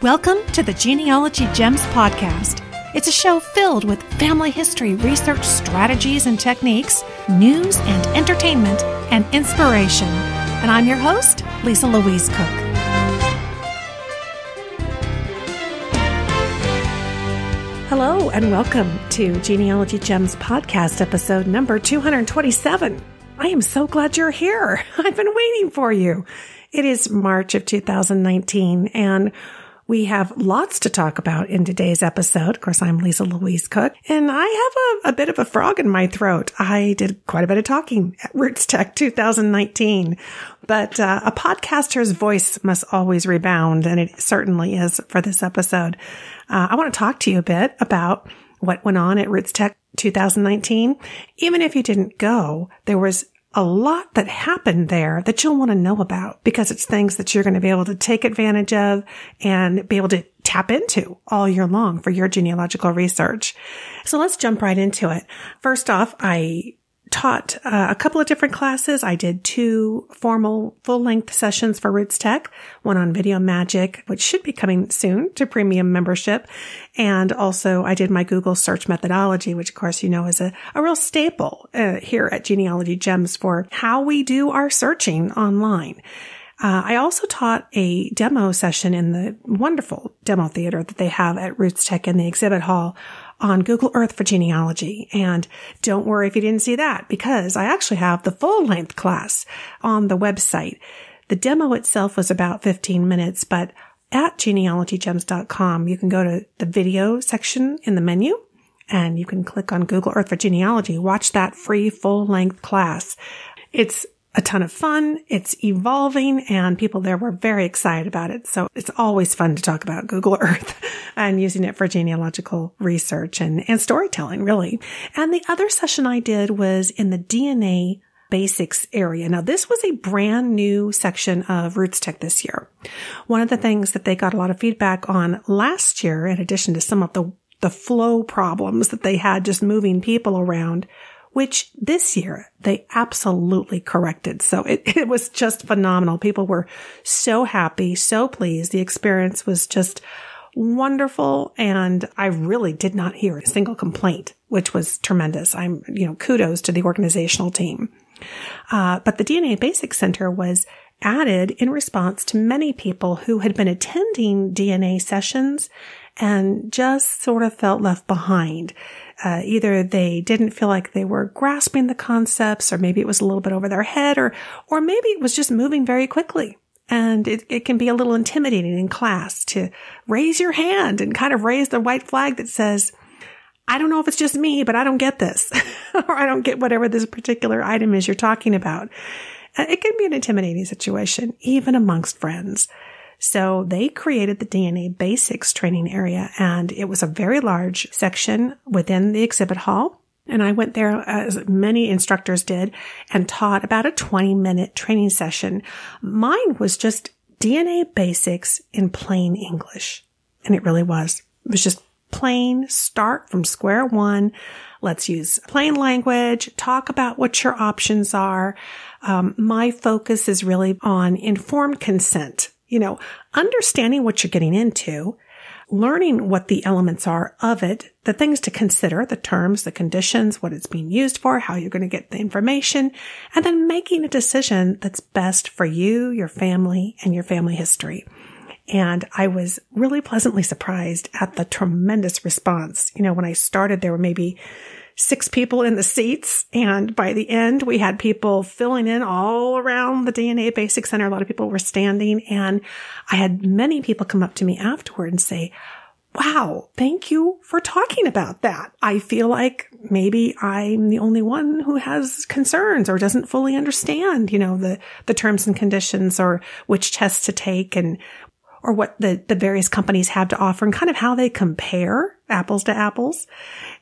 Welcome to the Genealogy Gems podcast. It's a show filled with family history research strategies and techniques, news and entertainment, and inspiration. And I'm your host, Louise Cooke. Hello and welcome to Genealogy Gems podcast episode number 227. I am so glad you're here. I've been waiting for you. It is March of 2019 and we have lots to talk about in today's episode. Of course, I'm Louise Cooke, and I have a bit of a frog in my throat. I did quite a bit of talking at RootsTech 2019, but a podcaster's voice must always rebound, and it certainly is for this episode. I want to talk to you a bit about what went on at RootsTech 2019. Even if you didn't go, there was a lot that happened there that you'll want to know about because it's things that you're going to be able to take advantage of and be able to tap into all year long for your genealogical research. So let's jump right into it. First off, I taught a couple of different classes. I did 2 formal full-length sessions for RootsTech, one on video magic, which should be coming soon to premium membership. And also I did my Google search methodology, which of course, you know, is a real staple here at Genealogy Gems for how we do our searching online. I also taught a demo session in the wonderful demo theater that they have at RootsTech in the exhibit hall on Google Earth for genealogy. And don't worry if you didn't see that, because I actually have the full-length class on the website. The demo itself was about 15 minutes, but at genealogygems.com, you can go to the video section in the menu and you can click on Google Earth for genealogy. Watch that free full-length class. It's a ton of fun. It's evolving and people there were very excited about it. So it's always fun to talk about Google Earth and using it for genealogical research and storytelling, really. And the other session I did was in the DNA basics area. Now, this was a brand new section of RootsTech this year. One of the things that they got a lot of feedback on last year, in addition to some of the flow problems that they had just moving people around, which this year they absolutely corrected. So it was just phenomenal. People were so happy, so pleased. The experience was just wonderful. And I really did not hear a single complaint, which was tremendous. Kudos to the organizational team. But the DNA Basics Center was added in response to many people who had been attending DNA sessions and just sort of felt left behind. Either they didn't feel like they were grasping the concepts, or maybe it was a little bit over their head, or maybe it was just moving very quickly. And it can be a little intimidating in class to raise your hand and kind of raise the white flag that says, I don't know if it's just me, but I don't get this, or I don't get whatever this particular item is you're talking about. It can be an intimidating situation, even amongst friends. So they created the DNA Basics training area, and it was a very large section within the exhibit hall. And I went there, as many instructors did, and taught about a 20-minute training session. Mine was just DNA Basics in plain English. And it really was. It was just plain, start from square one. Let's use plain language, talk about what your options are. My focus is really on informed consent. Understanding what you're getting into, learning what the elements are of it, the things to consider, the terms, the conditions, what it's being used for, how you're going to get the information, and then making a decision that's best for you, your family, and your family history. And I was really pleasantly surprised at the tremendous response. When I started, there were maybe 6 people in the seats. And by the end, we had people filling in all around the DNA Basics Center. A lot of people were standing. And I had many people come up to me afterward and say, wow, thank you for talking about that. I feel like maybe I'm the only one who has concerns or doesn't fully understand, the terms and conditions or which tests to take or what the various companies have to offer and kind of how they compare apples to apples.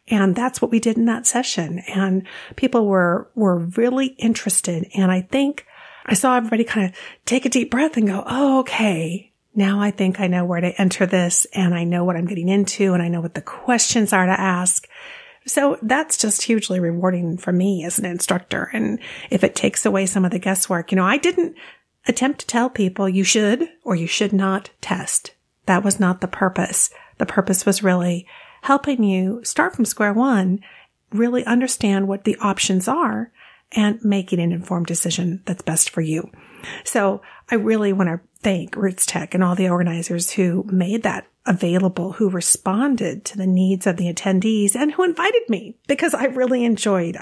And that's what we did in that session. And people were really interested. And I think I saw everybody kind of take a deep breath and go, oh, okay, now I think I know where to enter this and I know what I'm getting into and I know what the questions are to ask. So that's just hugely rewarding for me as an instructor. And if it takes away some of the guesswork, I didn't attempt to tell people you should or you should not test. That was not the purpose. The purpose was really helping you start from square one, really understand what the options are, and making an informed decision that's best for you. So I really want to thank RootsTech and all the organizers who made that available, who responded to the needs of the attendees, and who invited me, because I really enjoyed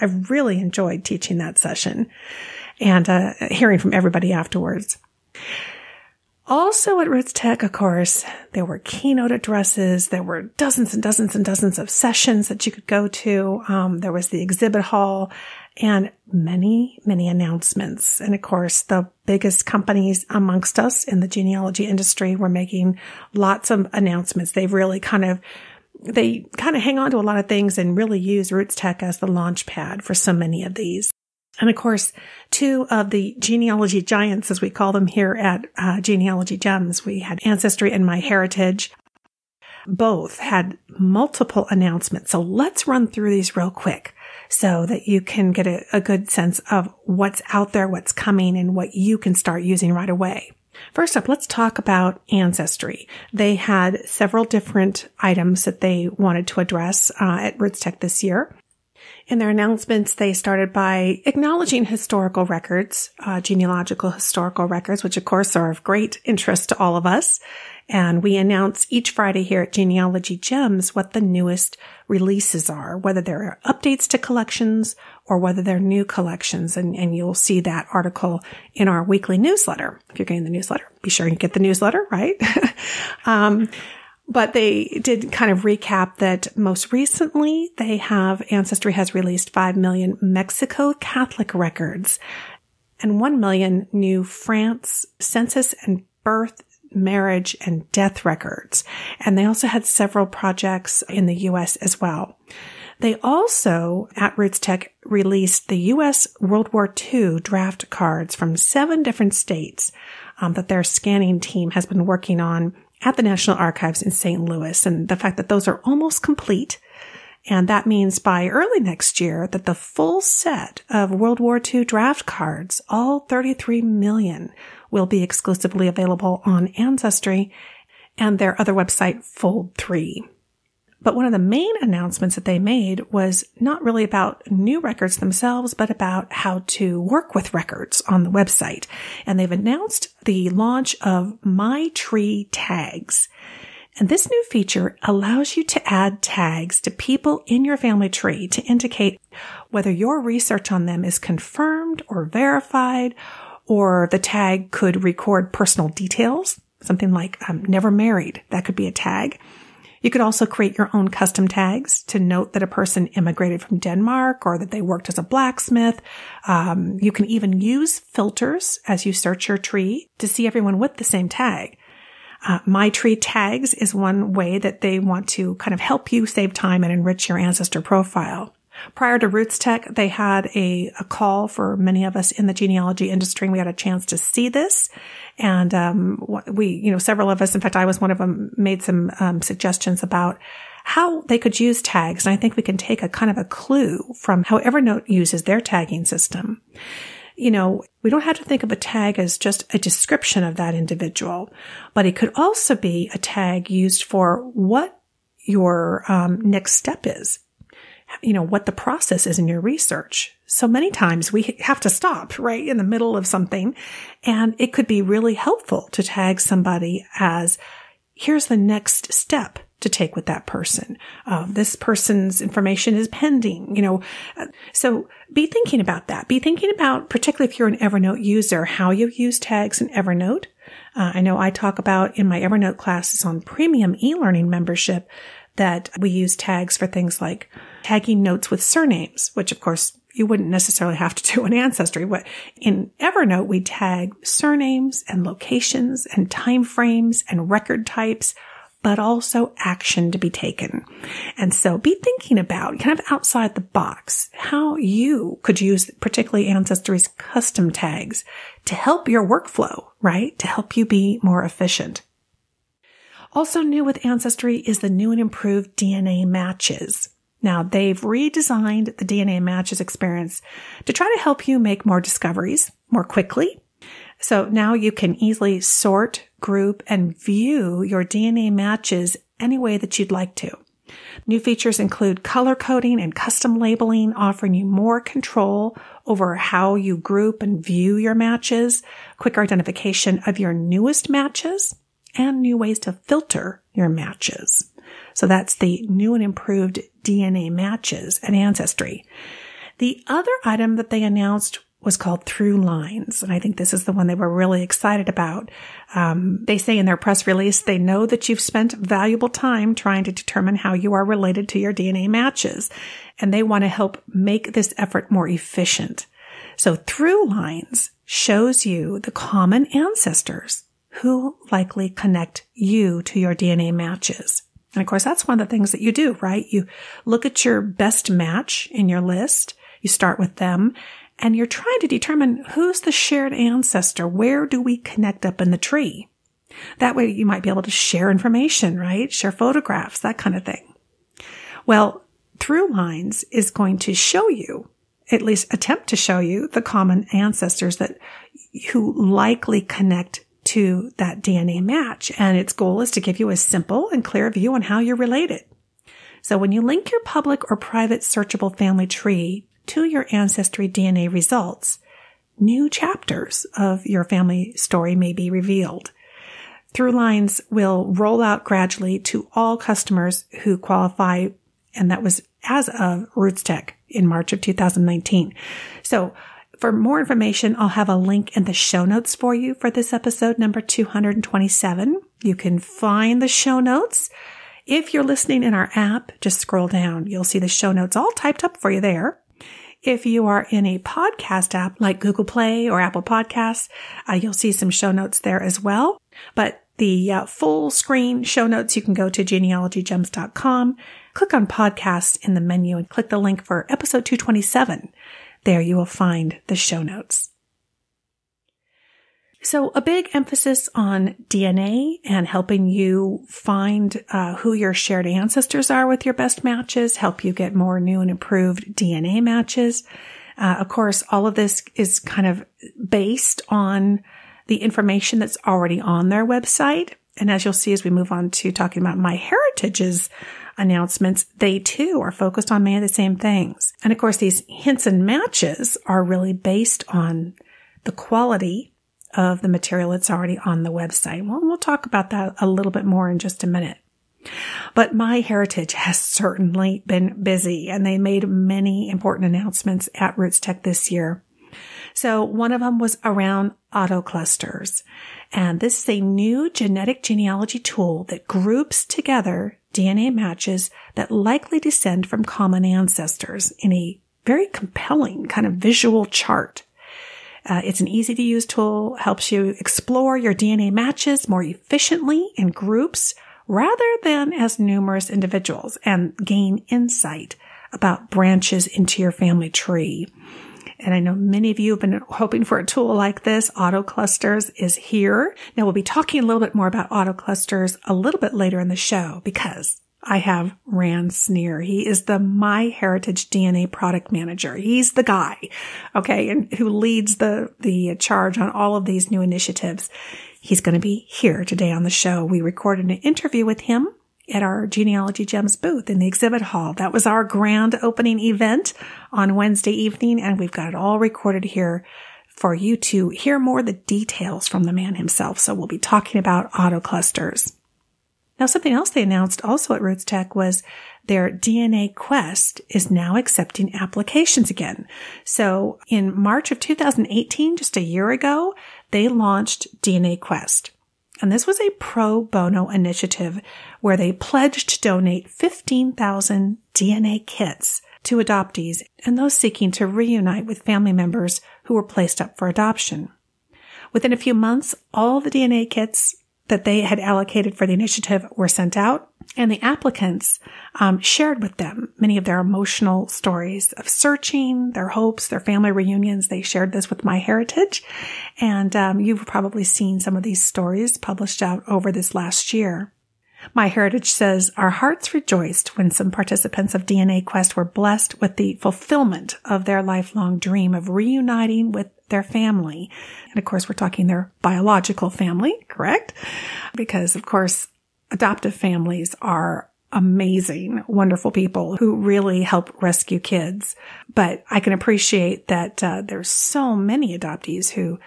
teaching that session and hearing from everybody afterwards. Also at RootsTech, of course, there were keynote addresses. There were dozens and dozens and dozens of sessions that you could go to. There was the exhibit hall and many, many announcements. And of course, the biggest companies amongst us in the genealogy industry were making lots of announcements. They kind of hang on to a lot of things and really use RootsTech as the launch pad for so many of these. And of course, two of the genealogy giants, as we call them here at Genealogy Gems, we had Ancestry and MyHeritage. Both had multiple announcements. So let's run through these real quick so that you can get a good sense of what's out there, what's coming, and what you can start using right away. First up, let's talk about Ancestry. They had several different items that they wanted to address at RootsTech this year. In their announcements, they started by acknowledging historical records, genealogical historical records, which of course are of great interest to all of us. And we announce each Friday here at Genealogy Gems what the newest releases are, whether they're updates to collections or whether they're new collections. And you'll see that article in our weekly newsletter. If you're getting the newsletter, be sure you get the newsletter, right? But they did kind of recap that most recently Ancestry has released 5 million Mexico Catholic records and 1 million new France Census and Birth, marriage, and death records. And they also had several projects in the US as well. They also, at RootsTech, released the US WWII Draft Cards from 7 different states that their scanning team has been working on at the National Archives in St. Louis, and the fact that those are almost complete. And that means by early next year that the full set of WWII draft cards, all 33 million, will be exclusively available on Ancestry and their other website, Fold3. But one of the main announcements that they made was not really about new records themselves, but about how to work with records on the website. And they've announced the launch of MyTreeTags. And this new feature allows you to add tags to people in your family tree to indicate whether your research on them is confirmed or verified, or the tag could record personal details, something like never married. That could be a tag. You could also create your own custom tags to note that a person immigrated from Denmark or that they worked as a blacksmith. You can even use filters as you search your tree to see everyone with the same tag. MyTreeTags is one way that they want to kind of help you save time and enrich your ancestor profile. Prior to RootsTech, they had a call for many of us in the genealogy industry, and we had a chance to see this. And several of us, in fact, I was one of them, made some suggestions about how they could use tags. And I think we can take a kind of a clue from how Evernote uses their tagging system. We don't have to think of a tag as just a description of that individual, but it could also be a tag used for what your next step is. What the process is in your research. So many times we have to stop right in the middle of something, and it could be really helpful to tag somebody as, here's the next step to take with that person. This person's information is pending, So be thinking about that. Be thinking about, particularly if you're an Evernote user, how you use tags in Evernote. I know I talk about in my Evernote classes on premium e-learning membership that we use tags for things like tagging notes with surnames, which of course you wouldn't necessarily have to do in Ancestry. But in Evernote, we tag surnames and locations and time frames and record types, but also action to be taken. And so be thinking about, kind of outside the box, how you could use particularly Ancestry's custom tags to help your workflow, right? To help you be more efficient. Also new with Ancestry is the new and improved DNA matches. Now, they've redesigned the DNA matches experience to try to help you make more discoveries more quickly. So now you can easily sort group, and view your DNA matches any way that you'd like to. New features include color coding and custom labeling, offering you more control over how you group and view your matches, quicker identification of your newest matches, and new ways to filter your matches. So that's the new and improved DNA matches at Ancestry. The other item that they announced was called ThruLines, and I think this is the one they were really excited about. They say in their press release, they know that you've spent valuable time trying to determine how you are related to your DNA matches, and they want to help make this effort more efficient. So ThruLines shows you the common ancestors who likely connect you to your DNA matches. And of course, that's one of the things that you do, right? You look at your best match in your list, you start with them, and you're trying to determine who's the shared ancestor. Where do we connect up in the tree? That way you might be able to share information, right? Share photographs, that kind of thing. Well, ThruLines is going to show you, at least attempt to show you, the common ancestors who likely connect to that DNA match. And its goal is to give you a simple and clear view on how you're related. So when you link your public or private searchable family tree to your Ancestry DNA results, new chapters of your family story may be revealed. ThruLines will roll out gradually to all customers who qualify, and that was as of RootsTech in March of 2019. So for more information, I'll have a link in the show notes for you for this episode number 227. You can find the show notes. If you're listening in our app, just scroll down. You'll see the show notes all typed up for you there. If you are in a podcast app like Google Play or Apple Podcasts, you'll see some show notes there as well. But the full screen show notes, you can go to genealogygems.com, click on podcasts in the menu, and click the link for episode 227. There you will find the show notes. So a big emphasis on DNA and helping you find who your shared ancestors are with your best matches, help you get more new and improved DNA matches. Of course, all of this is kind of based on the information that's already on their website. And as you'll see as we move on to talking about MyHeritage's announcements, they too are focused on many of the same things. And of course, these hints and matches are really based on the quality of the material that's already on the website. Well, we'll talk about that a little bit more in just a minute. But MyHeritage has certainly been busy, and they made many important announcements at RootsTech this year. So one of them was around AutoClusters. And this is a new genetic genealogy tool that groups together DNA matches that likely descend from common ancestors in a very compelling kind of visual chart. It's an easy-to-use tool, helps you explore your DNA matches more efficiently in groups rather than as numerous individuals, and gain insight about branches into your family tree. And I know many of you have been hoping for a tool like this. AutoClusters is here. Now, we'll be talking a little bit more about AutoClusters a little bit later in the show, because I have Rand Sneer. He is the MyHeritage DNA product manager. He's the guy, okay, and who leads the charge on all of these new initiatives. He's going to be here today on the show. We recorded an interview with him at our Genealogy Gems booth in the exhibit hall. That was our grand opening event on Wednesday evening, and we've got it all recorded here for you to hear more of the details from the man himself. So we'll be talking about AutoClusters. Now, something else they announced also at RootsTech was their DNA Quest is now accepting applications again. So in March of 2018, just a year ago, they launched DNA Quest. And this was a pro bono initiative where they pledged to donate 15,000 DNA kits to adoptees and those seeking to reunite with family members who were placed up for adoption. Within a few months, all the DNA kits that they had allocated for the initiative were sent out, and the applicants shared with them many of their emotional stories of searching, their hopes, their family reunions. They shared this with MyHeritage, and you've probably seen some of these stories published out over this last year. MyHeritage says, our hearts rejoiced when some participants of DNA Quest were blessed with the fulfillment of their lifelong dream of reuniting with their family. And of course, we're talking their biological family, correct? Because of course, adoptive families are amazing, wonderful people who really help rescue kids. But I can appreciate that there's so many adoptees who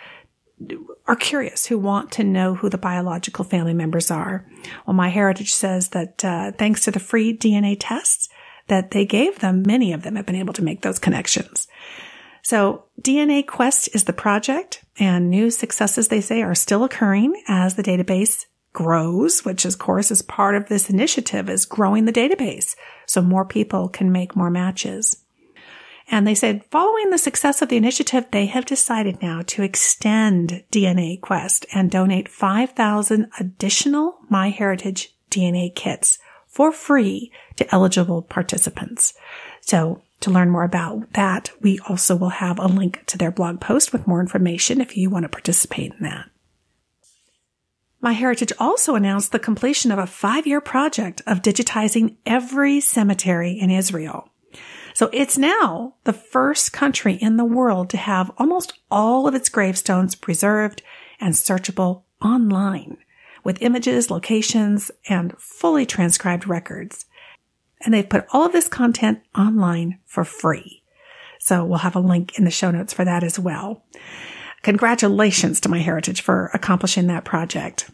are curious, who want to know who the biological family members are. Well, MyHeritage says that thanks to the free DNA tests that they gave them, many of them have been able to make those connections. So DNA Quest is the project, and new successes, they say, are still occurring as the database grows, which of course is part of this initiative, is growing the database so more people can make more matches. And they said following the success of the initiative, they have decided now to extend DNA Quest and donate 5,000 additional MyHeritage DNA kits for free to eligible participants. So to learn more about that, we also will have a link to their blog post with more information if you want to participate in that. MyHeritage also announced the completion of a 5-year project of digitizing every cemetery in Israel. So it's now the first country in the world to have almost all of its gravestones preserved and searchable online with images, locations, and fully transcribed records. And they've put all of this content online for free. So we'll have a link in the show notes for that as well. Congratulations to MyHeritage for accomplishing that project.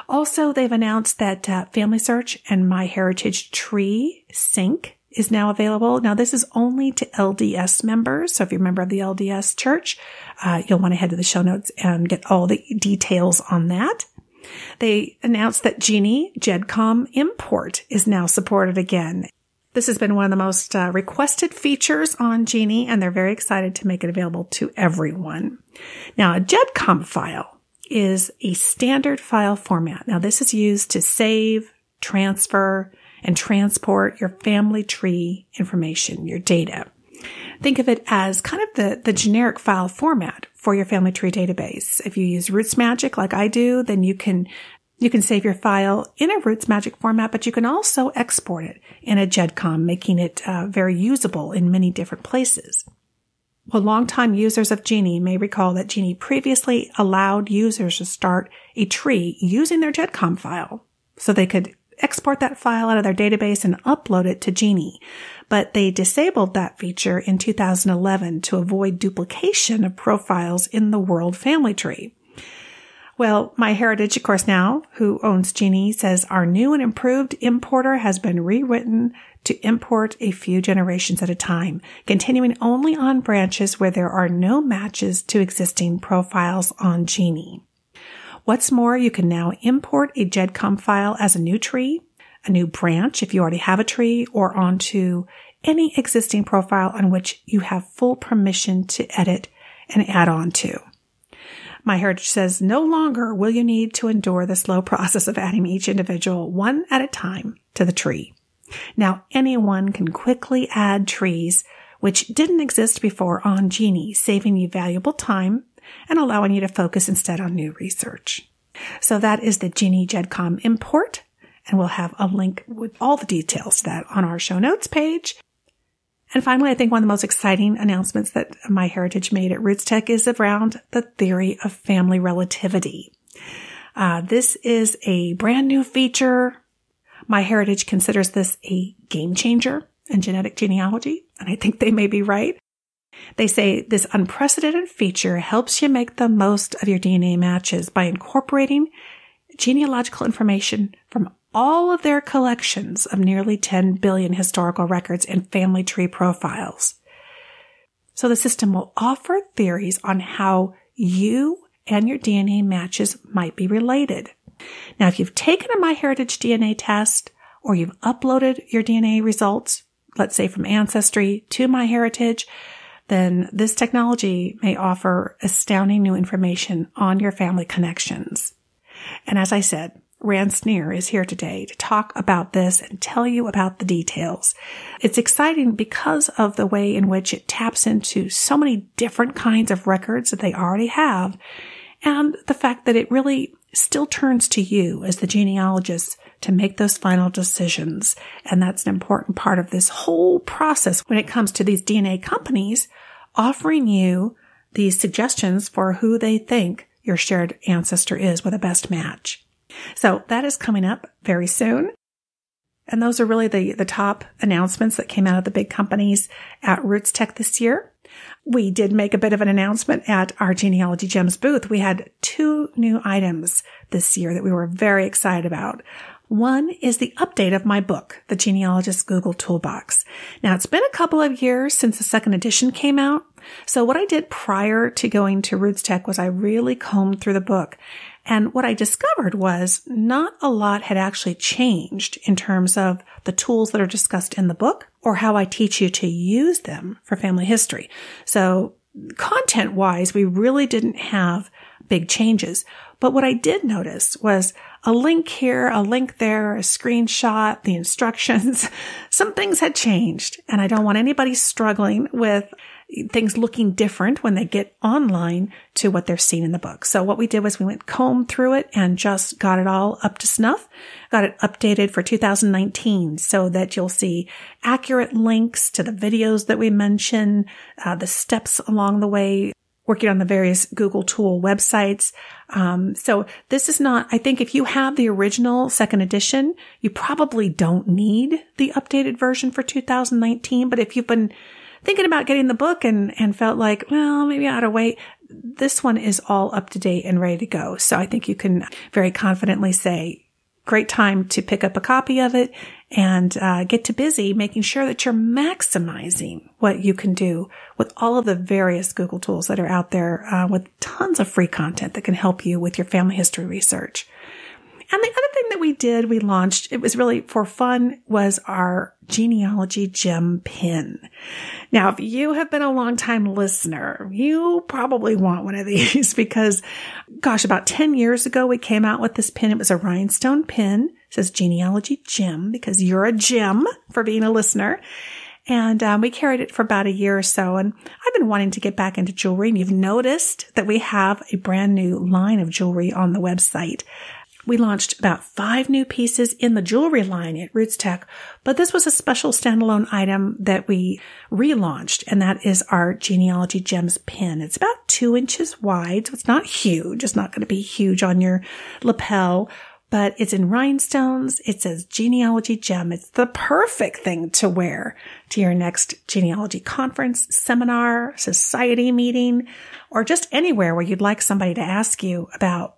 Also, they've announced that Family Search and MyHeritage Tree Sync is now available. Now, this is only to LDS members. So if you're a member of the LDS church, you'll want to head to the show notes and get all the details on that. They announced that Genie GEDCOM import is now supported again. This has been one of the most requested features on Genie, and they're very excited to make it available to everyone. Now, a GEDCOM file is a standard file format. Now, this is used to save, transfer, and transport your family tree information, your data. Think of it as kind of the generic file format for your family tree database. If you use RootsMagic like I do, then you can save your file in a RootsMagic format, but you can also export it in a GEDCOM, making it very usable in many different places. Well, longtime users of Genie may recall that Genie previously allowed users to start a tree using their GEDCOM file, so they could export that file out of their database and upload it to Genie. But they disabled that feature in 2011 to avoid duplication of profiles in the World Family Tree. Well, MyHeritage, of course, now, who owns Genie, says our new and improved importer has been rewritten to import a few generations at a time, continuing only on branches where there are no matches to existing profiles on Genie. What's more, you can now import a GEDCOM file as a new tree, a new branch if you already have a tree, or onto any existing profile on which you have full permission to edit and add on to. MyHeritage says no longer will you need to endure the slow process of adding each individual one at a time to the tree. Now anyone can quickly add trees which didn't exist before on Genie, saving you valuable time and allowing you to focus instead on new research. So that is the Genie GEDCOM import, and we'll have a link with all the details to that on our show notes page. And finally, I think one of the most exciting announcements that MyHeritage made at RootsTech is around the theory of family relativity. This is a brand new feature. MyHeritage considers this a game changer in genetic genealogy, and I think they may be right. They say this unprecedented feature helps you make the most of your DNA matches by incorporating genealogical information from all of their collections of nearly 10 billion historical records and family tree profiles. So the system will offer theories on how you and your DNA matches might be related. Now, if you've taken a MyHeritage DNA test or you've uploaded your DNA results, let's say from Ancestry to MyHeritage, then this technology may offer astounding new information on your family connections. And as I said, Rand Sneer is here today to talk about this and tell you about the details. It's exciting because of the way in which it taps into so many different kinds of records that they already have, and the fact that it really still turns to you as the genealogist to make those final decisions. And that's an important part of this whole process when it comes to these DNA companies offering you these suggestions for who they think your shared ancestor is with a best match. So that is coming up very soon. And those are really the top announcements that came out of the big companies at RootsTech this year. We did make a bit of an announcement at our Genealogy Gems booth. We had 2 new items this year that we were very excited about. One is the update of my book, The Genealogist Google Toolbox. Now, it's been a couple of years since the second edition came out. So what I did prior to going to RootsTech was I really combed through the book. And what I discovered was not a lot had actually changed in terms of the tools that are discussed in the book or how I teach you to use them for family history. So content-wise, we really didn't have big changes. But what I did notice was a link here, a link there, a screenshot, the instructions. Some things had changed, and I don't want anybody struggling with things looking different when they get online to what they're seeing in the book. So what we did was we went combed through it and just got it all up to snuff, got it updated for 2019 so that you'll see accurate links to the videos that we mention, the steps along the way, working on the various Google tool websites. So this is not, I think if you have the original second edition, you probably don't need the updated version for 2019. But if you've been thinking about getting the book and felt like, well, maybe I ought to wait, this one is all up to date and ready to go. So I think you can very confidently say, great time to pick up a copy of it and get to busy making sure that you're maximizing what you can do with all of the various Google tools that are out there with tons of free content that can help you with your family history research. And the other thing that we launched, it was really for fun, was our Genealogy Gem Pin. Now, if you have been a long-time listener, you probably want one of these because, gosh, about 10 years ago, we came out with this pin. It was a rhinestone pin. It says Genealogy Gem because you're a gem for being a listener. And we carried it for about a year or so. And I've been wanting to get back into jewelry. And you've noticed that we have a brand new line of jewelry on the website. We launched about 5 new pieces in the jewelry line at RootsTech, but this was a special standalone item that we relaunched, and that is our Genealogy Gems Pin. It's about 2 inches wide, so it's not huge. It's not going to be huge on your lapel, but it's in rhinestones. It says Genealogy Gem. It's the perfect thing to wear to your next genealogy conference, seminar, society meeting, or just anywhere where you'd like somebody to ask you about,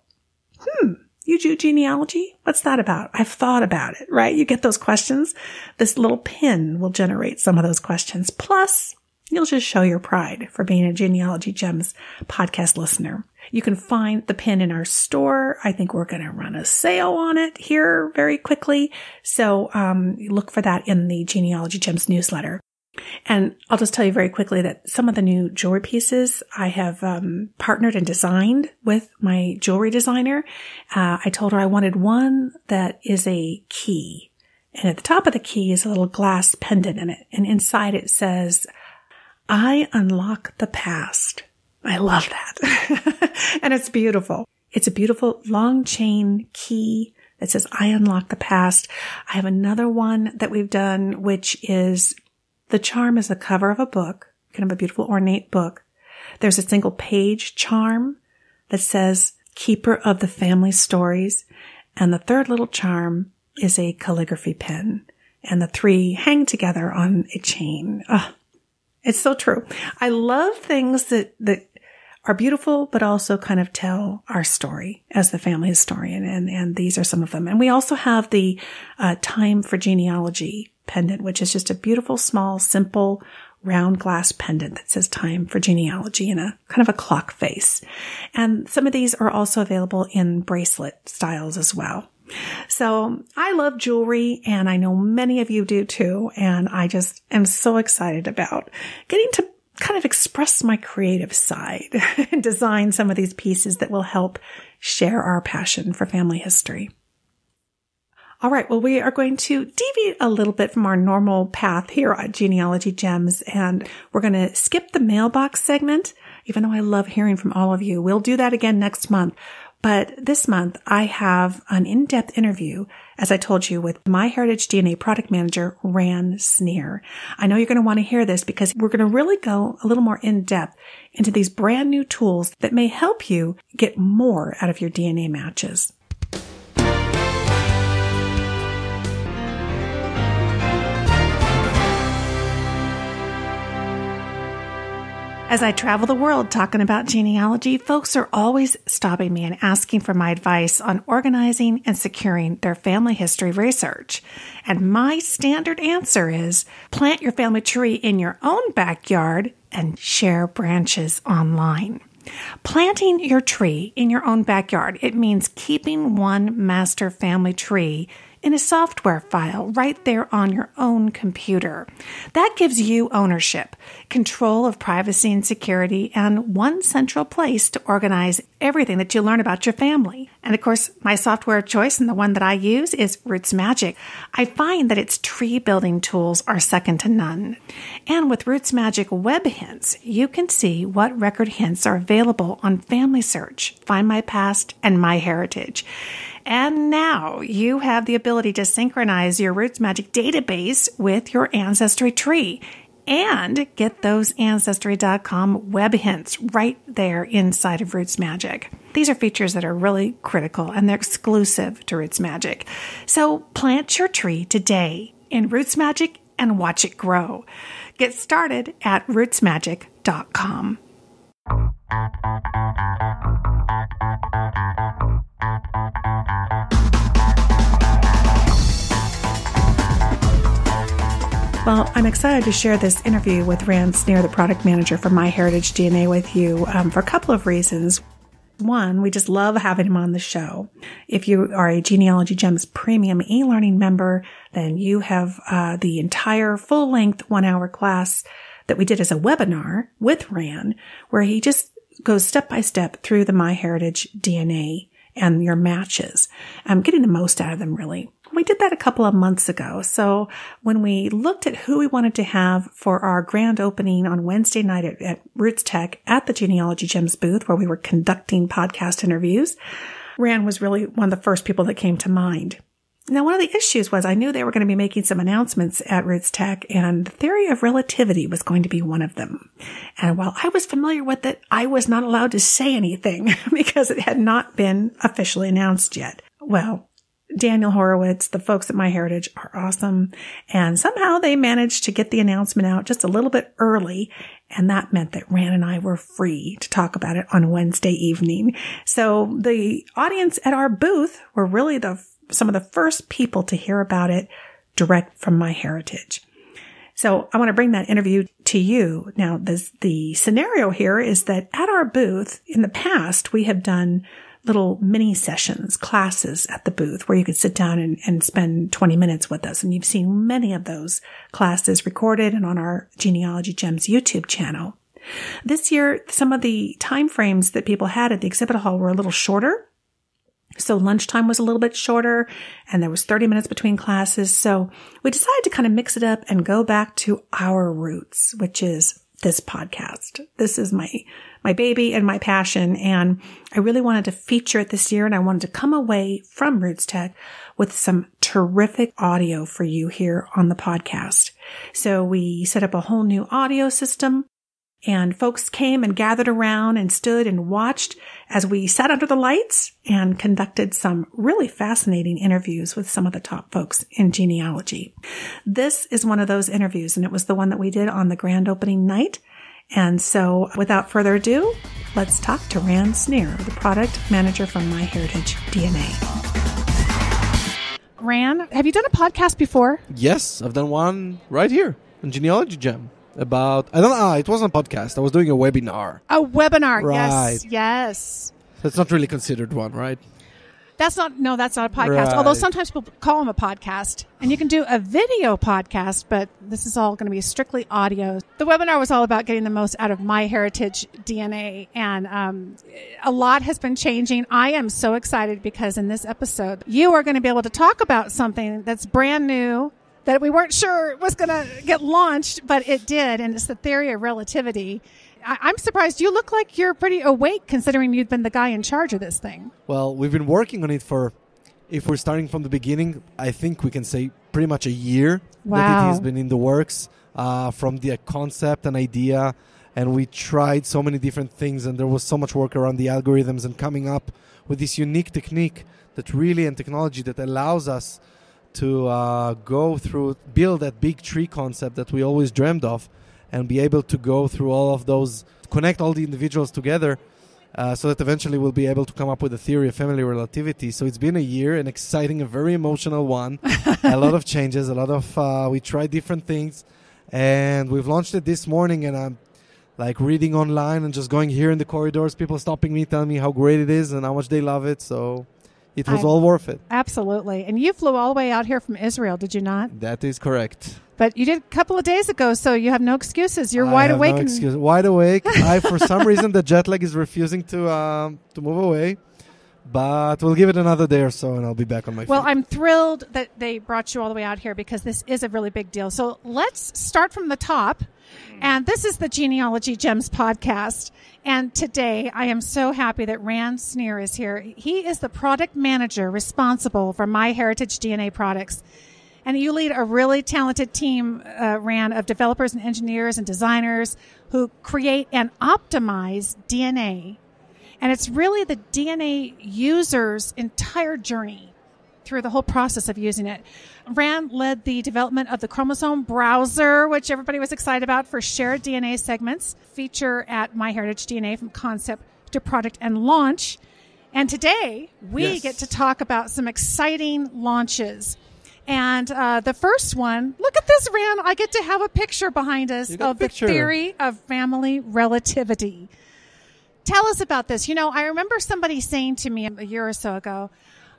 you do genealogy? What's that about? I've thought about it, right? You get those questions. This little pin will generate some of those questions. Plus, you'll just show your pride for being a Genealogy Gems podcast listener. You can find the pin in our store. I think we're going to run a sale on it here very quickly. So look for that in the Genealogy Gems newsletter. And I'll just tell you very quickly that some of the new jewelry pieces I have partnered and designed with my jewelry designer. I told her I wanted one that is a key. And at the top of the key is a little glass pendant in it. And inside it says, I unlock the past. I love that. And it's beautiful. It's a beautiful long chain key that says, I unlock the past. I have another one that we've done, which is the charm is the cover of a book, kind of a beautiful ornate book. There's a single page charm that says, Keeper of the Family Stories. And the third little charm is a calligraphy pen. And the 3 hang together on a chain. Oh, it's so true. I love things that are beautiful, but also kind of tell our story as the family historian. And these are some of them. And we also have the Time for Genealogy pendant, which is just a beautiful, small, simple, round glass pendant that says Time for Genealogy in a kind of a clock face. And some of these are also available in bracelet styles as well. So I love jewelry, and I know many of you do too. And I just am so excited about getting to kind of express my creative side and design some of these pieces that will help share our passion for family history. All right. Well, we are going to deviate a little bit from our normal path here at Genealogy Gems, and we're going to skip the mailbox segment, even though I love hearing from all of you. We'll do that again next month. But this month, I have an in-depth interview, as I told you, with MyHeritage DNA product manager, Ran Sneer. I know you're going to want to hear this because we're going to really go a little more in-depth into these brand new tools that may help you get more out of your DNA matches. As I travel the world talking about genealogy, folks are always stopping me and asking for my advice on organizing and securing their family history research. And my standard answer is plant your family tree in your own backyard and share branches online. Planting your tree in your own backyard, it means keeping one master family tree in a software file right there on your own computer. That gives you ownership, control of privacy and security, and one central place to organize everything that you learn about your family. And of course, my software of choice and the one that I use is RootsMagic. I find that its tree building tools are second to none. And with RootsMagic Web Hints, you can see what record hints are available on Family Search, Find My Past, and MyHeritage. And now you have the ability to synchronize your RootsMagic database with your Ancestry tree and get those Ancestry.com web hints right there inside of RootsMagic. These are features that are really critical and they're exclusive to RootsMagic. So plant your tree today in RootsMagic and watch it grow. Get started at rootsmagic.com. Well, I'm excited to share this interview with Ran Sneer, the product manager for MyHeritage DNA, with you for a couple of reasons. One, we just love having him on the show. If you are a Genealogy Gems Premium e-learning member, then you have the entire full-length 1-hour class that we did as a webinar with Ran, where he just goes step by step through the MyHeritage DNA and your matches, getting the most out of them, really. We did that a couple of months ago. So when we looked at who we wanted to have for our grand opening on Wednesday night at RootsTech at the Genealogy Gems booth, where we were conducting podcast interviews, Ran was really one of the first people that came to mind. Now, one of the issues was I knew they were going to be making some announcements at RootsTech, and the Theory of Relativity was going to be one of them. And while I was familiar with it, I was not allowed to say anything because it had not been officially announced yet. Well, Daniel Horowitz, the folks at MyHeritage are awesome. And somehow they managed to get the announcement out just a little bit early. And that meant that Ran and I were free to talk about it on Wednesday evening. So the audience at our booth were really some of the first people to hear about it direct from MyHeritage. So I want to bring that interview to you. Now, the scenario here is that at our booth in the past, we have done little mini sessions, classes at the booth where you could sit down and spend 20 minutes with us. And you've seen many of those classes recorded and on our Genealogy Gems YouTube channel. This year, some of the time frames that people had at the exhibit hall were a little shorter. So lunchtime was a little bit shorter and there was 30 minutes between classes. So we decided to kind of mix it up and go back to our roots, which is this podcast. This is my baby and my passion. And I really wanted to feature it this year. And I wanted to come away from RootsTech with some terrific audio for you here on the podcast. So we set up a whole new audio system. And folks came and gathered around and stood and watched as we sat under the lights and conducted some really fascinating interviews with some of the top folks in genealogy. This is one of those interviews, and it was the one that we did on the grand opening night. And so without further ado, let's talk to Ran Sneer, the product manager from MyHeritage DNA. Ran, have you done a podcast before? Yes, I've done one right here on Genealogy Gem. It wasn't a podcast. I was doing a webinar. A webinar, right. Yes. So it's not really considered one, right? That's not a podcast. Right. Although sometimes people call them a podcast. And you can do a video podcast, but this is all going to be strictly audio. The webinar was all about getting the most out of MyHeritage DNA. And a lot has been changing. I am so excited because in this episode, you are going to be able to talk about something that's brand new, that we weren't sure was going to get launched, but it did. And it's the Theory of Relativity. I'm surprised. You look like you're pretty awake considering you've been the guy in charge of this thing. Well, we've been working on it for, if we're starting from the beginning, I think we can say pretty much a year that it has been in the works, from the concept and idea. And we tried so many different things, and there was so much work around the algorithms and coming up with this unique technique that really, and technology that allows us to go through, build that big tree concept that we always dreamed of, and be able to go through all of those, connect all the individuals together, so that eventually we'll be able to come up with a theory of family relativity. So it's been a year, an exciting, a very emotional one, a lot of changes, a lot of, we tried different things, and we've launched it this morning, and I'm like reading online and just going here in the corridors, people stopping me, telling me how great it is and how much they love it. So it was all worth it. Absolutely. And you flew all the way out here from Israel, did you not? That is correct. But you did a couple of days ago, so you have no excuses. You're wide awake. No excuse. Wide awake. For some reason, the jet lag is refusing to move away. But we'll give it another day or so, and I'll be back on my feet. Well, I'm thrilled that they brought you all the way out here because this is a really big deal. So let's start from the top. And this is the Genealogy Gems podcast. And today I am so happy that Rand Sneer is here. He is the product manager responsible for MyHeritage DNA products. And you lead a really talented team, Rand, of developers and engineers and designers who create and optimize DNA. And it's really the DNA user's entire journey through the whole process of using it. Rand led the development of the chromosome browser, which everybody was excited about, for shared DNA segments, feature at MyHeritage DNA from concept to product and launch. And today we get to talk about some exciting launches. And the first one, look at this, Rand. I get to have a picture behind us of the theory of family relativity. Tell us about this. You know, I remember somebody saying to me a year or so ago,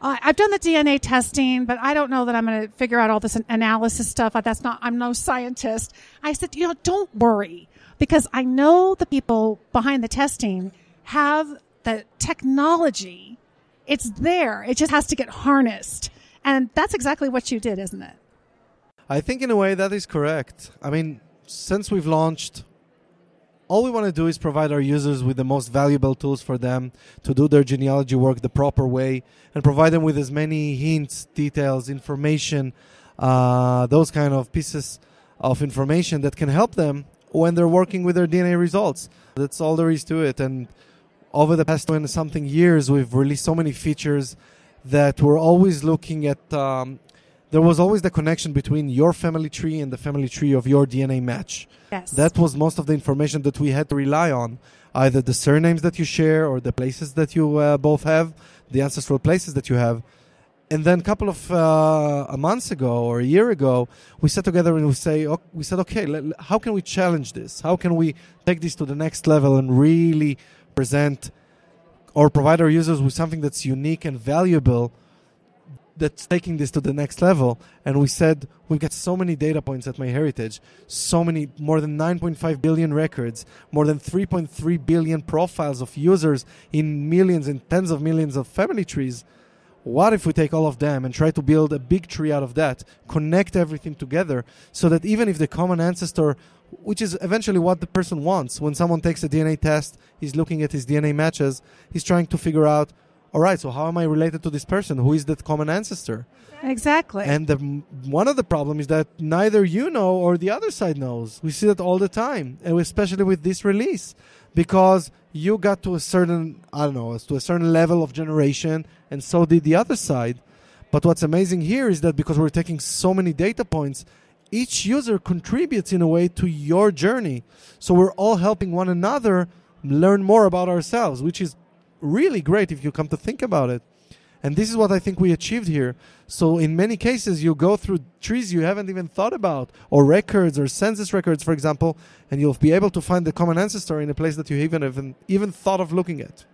I've done the DNA testing, but I don't know that I'm going to figure out all this analysis stuff. I'm no scientist. I said, don't worry, because I know the people behind the testing have the technology. It's there. It just has to get harnessed. And that's exactly what you did, isn't it? I think in a way that is correct. I mean, since we've launched, all we want to do is provide our users with the most valuable tools for them to do their genealogy work the proper way and provide them with as many hints, details, information, those kind of pieces of information that can help them when they're working with their DNA results. That's all there is to it. And over the past 20-something years, we've released so many features that we're always looking at. There was always the connection between your family tree and the family tree of your DNA match. Yes. That was most of the information that we had to rely on, either the surnames that you share or the places that you both have, the ancestral places that you have. And then a couple of months ago or a year ago, we sat together and we said, okay, how can we challenge this? How can we take this to the next level and really present or provide our users with something that's unique and valuable, that's taking this to the next level? And we said, we've got so many data points at MyHeritage, more than 9.5 billion records, more than 3.3 billion profiles of users in millions and tens of millions of family trees. What if we take all of them and try to build a big tree out of that, connect everything together, so that even if the common ancestor, which is eventually what the person wants, when someone takes a DNA test, he's looking at his DNA matches, he's trying to figure out, all right, so how am I related to this person? Who is that common ancestor? Exactly. And one of the problems is that neither you know or the other side knows. We see that all the time, and especially with this release, because you got to a certain, to a certain level of generation, and so did the other side. But what's amazing here is that because we're taking so many data points, each user contributes in a way to your journey. So we're all helping one another learn more about ourselves, which is really great if you come to think about it. And this is what I think we achieved here. So in many cases, you go through trees you haven't even thought about, or records, or census records, for example, and you'll be able to find the common ancestor in a place that you haven't even thought of looking at.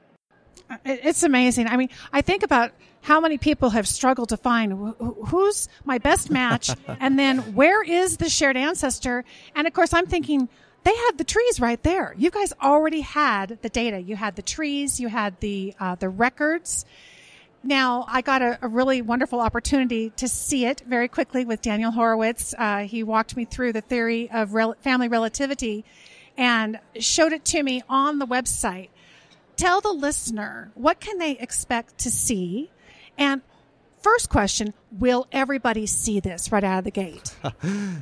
It's amazing. I mean, I think about how many people have struggled to find who's my best match, and then where is the shared ancestor? And of course, I'm thinking, they had the trees right there. You guys already had the data. You had the trees. You had the records. Now, I got a really wonderful opportunity to see it very quickly with Daniel Horowitz. He walked me through the theory of family relativity. and showed it to me on the website. Tell the listener, what can they expect to see? And first question, will everybody see this right out of the gate?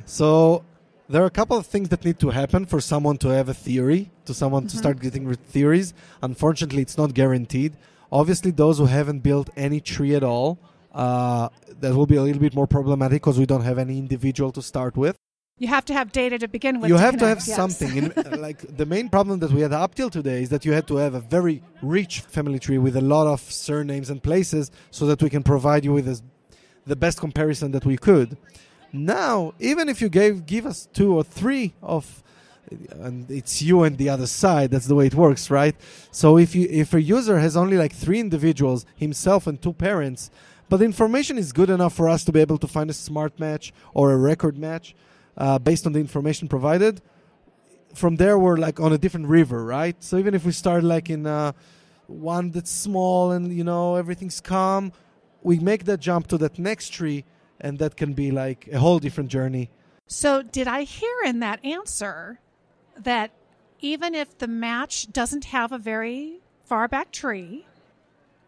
So there are a couple of things that need to happen for someone to have a theory, to someone to start getting theories. Unfortunately, it's not guaranteed. Obviously, those who haven't built any tree at all, that will be a little bit more problematic because we don't have any individual to start with. You have to have data to begin with. You have to have yes. something. Like the main problem that we had up till today is that you had to have a very rich family tree with a lot of surnames and places so that we can provide you with the best comparison that we could. Now, even if you give us 2 or 3 of, and it's you and the other side, that's the way it works, right? So if a user has only like 3 individuals, himself and 2 parents, but the information is good enough for us to be able to find a smart match or a record match, based on the information provided. From there, we're like on a different river, right? So even if we start like in one that's small and, everything's calm, we make that jump to that next tree, and that can be like a whole different journey. So did I hear in that answer that even if the match doesn't have a very far back tree,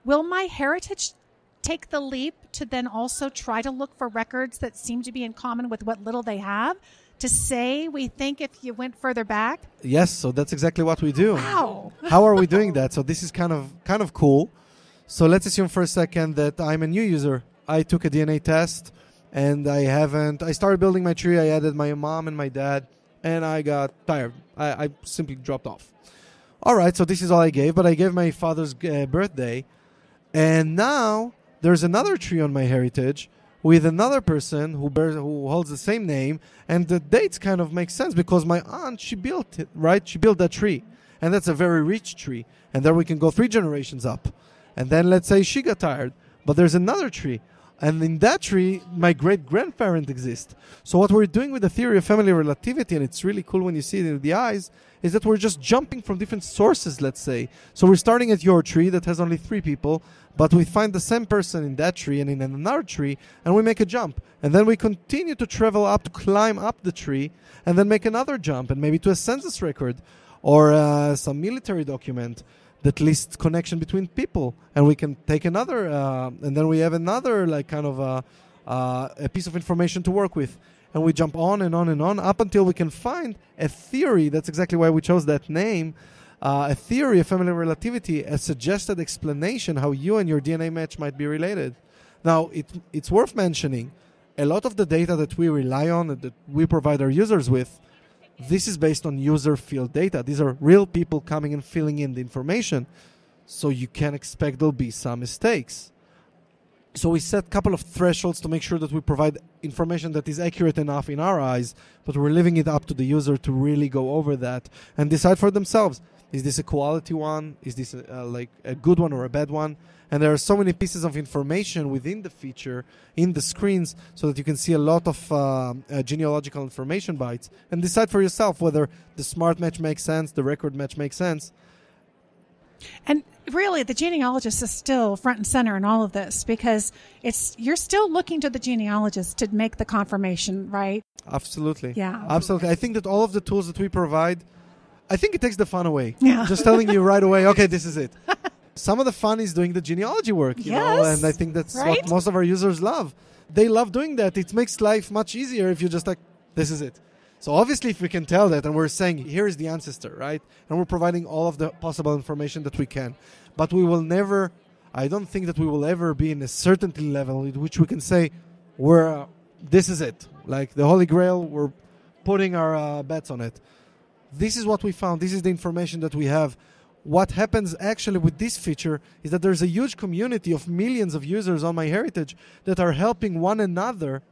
will MyHeritage take the leap to then also try to look for records that seem to be in common with what little they have, to say we think if you went further back? Yes, so that's exactly what we do. Wow. How are we doing that? So this is kind of cool. So let's assume for a second that I'm a new user. I took a DNA test and I started building my tree. I added my mom and my dad, and I got tired. I simply dropped off. All right, so this is all I gave, but I gave my father's birthday, and now there's another tree on MyHeritage with another person who holds the same name, and the dates kind of make sense because my aunt, she built it, right? She built that tree, and that's a very rich tree, and then we can go 3 generations up. And then let's say she got tired, but there's another tree, and in that tree, my great-grandparent exists. So what we're doing with the theory of family relativity, and it's really cool when you see it in the eyes, is that we're just jumping from different sources, let's say. So we're starting at your tree that has only 3 people, but we find the same person in that tree and in another tree, and we make a jump. And then we continue to travel up, to climb up the tree, and then make another jump, and maybe to a census record or some military document that lists connection between people. And we can take another, and then we have another a piece of information to work with. And we jump on and on and on up until we can find a theory. That's exactly why we chose that name. A theory of family relativity, a suggested explanation how you and your DNA match might be related. Now, it's worth mentioning, a lot of the data that we rely on, that we provide our users with, this is based on user field data. These are real people coming and filling in the information. So you can expect there'll be some mistakes. So we set a couple of thresholds to make sure that we provide information that is accurate enough in our eyes, but we're leaving it up to the user to really go over that and decide for themselves. Is this a quality one? Is this like a good one or a bad one? And there are so many pieces of information within the feature, in the screens, so that you can see a lot of genealogical information bytes and decide for yourself whether the smart match makes sense, the record match makes sense. And really, the genealogist is still front and center in all of this because you're still looking to the genealogist to make the confirmation, right? Absolutely. Yeah. Absolutely. I think that all of the tools that we provide, I think it takes the fun away. Yeah. Just telling you right away, okay, this is it. Some of the fun is doing the genealogy work, you know, and I think that's right? what most of our users love. They love doing that. It makes life much easier if you're just like, this is it. So obviously, if we can tell that and we're saying, here is the ancestor, right? And we're providing all of the possible information that we can. But we will never, I don't think that we will ever be in a certainty level in which we can say, this is it. Like the Holy Grail, we're putting our bets on it. This is what we found. This is the information that we have. What happens actually with this feature is that there's a huge community of millions of users on MyHeritage that are helping one another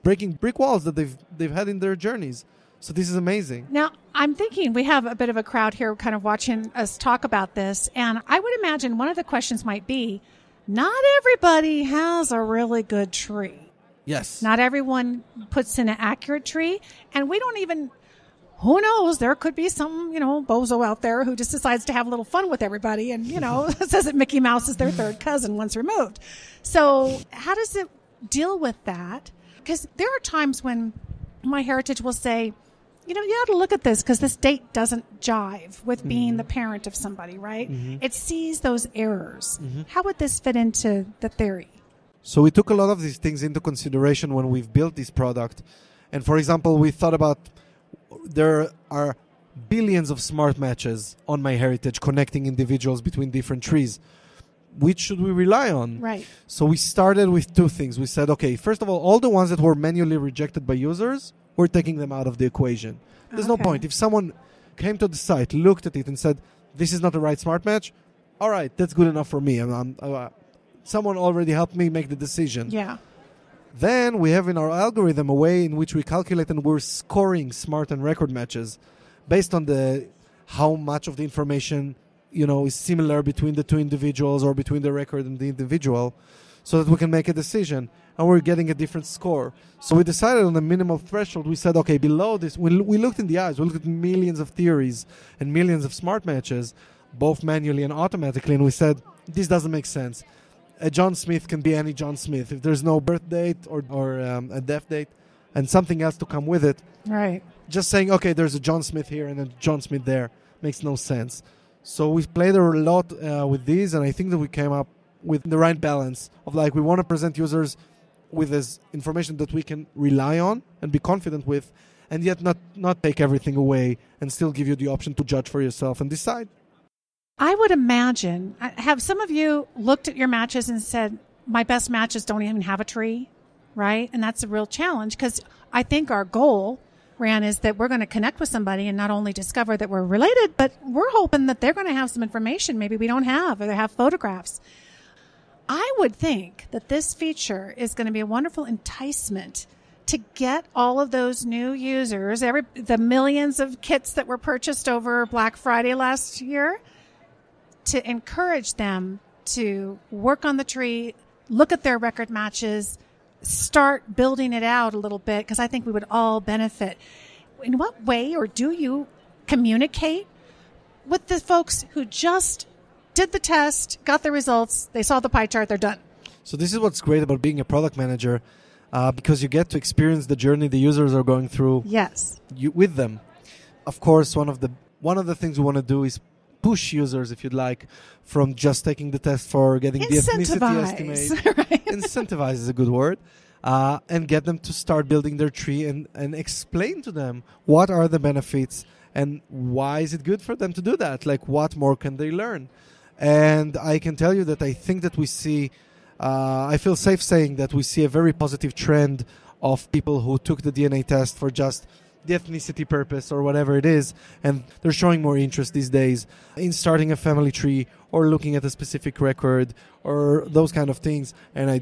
breaking brick walls that they've had in their journeys. So this is amazing. Now, I'm thinking we have a bit of a crowd here kind of watching us talk about this. And I would imagine one of the questions might be, not everybody has a really good tree. Yes. Not everyone puts in an accurate tree. And we don't even, who knows, there could be some, bozo out there who just decides to have a little fun with everybody and, says that Mickey Mouse is their third cousin once removed. So how does it deal with that? Because there are times when MyHeritage will say, You ought to look at this because this date doesn't jive with being the parent of somebody, right? It sees those errors. How would this fit into the theory? So we took a lot of these things into consideration when we've built this product. And for example, we thought about there are billions of smart matches on MyHeritage connecting individuals between different trees. Which should we rely on? Right. So we started with two things. We said, okay, first of all the ones that were manually rejected by users, we're taking them out of the equation. There's no point. If someone came to the site, looked at it and said, this is not the right smart match, all right, that's good enough for me. Someone already helped me make the decision. Yeah. Then we have in our algorithm a way in which we calculate and we're scoring smart and record matches based on how much of the information is similar between the two individuals or between the record and the individual, so that we can make a decision. And we're getting a different score. So we decided on a minimal threshold. We said, okay, below this, we looked in the eyes. We looked at millions of theories and millions of smart matches, both manually and automatically, and we said, this doesn't make sense. A John Smith can be any John Smith. If there's no birth date or a death date and something else to come with it, right? Just saying, okay, there's a John Smith here and a John Smith there makes no sense. So we played a lot with these, and I think that we came up with the right balance of we want to present users with this information that we can rely on and be confident with, and yet not take everything away and still give you the option to judge for yourself and decide. I would imagine, have some of you looked at your matches and said, my best matches don't even have a tree, right? And that's a real challenge because I think our goal, Ran, is that we're going to connect with somebody and not only discover that we're related, but we're hoping that they're going to have some information maybe we don't have, or they have photographs. I would think that this feature is going to be a wonderful enticement to get all of those new users, the millions of kits that were purchased over Black Friday last year, to encourage them to work on the tree, look at their record matches, start building it out a little bit, because I think we would all benefit. In what way, or do you communicate with the folks who just did the test, got the results, they saw the pie chart, they're done? So this is what's great about being a product manager, because you get to experience the journey the users are going through. Yes. With them. Of course, one of the things we want to do is push users, if you'd like, from just taking the test for getting the ethnicity estimate. Right? Incentivize is a good word. And get them to start building their tree and explain to them what are the benefits and why is it good for them to do that. What more can they learn? And I can tell you that I think that we see, I feel safe saying that we see a very positive trend of people who took the DNA test for just the ethnicity purpose or whatever it is, and they're showing more interest these days in starting a family tree or looking at a specific record or those kind of things. And I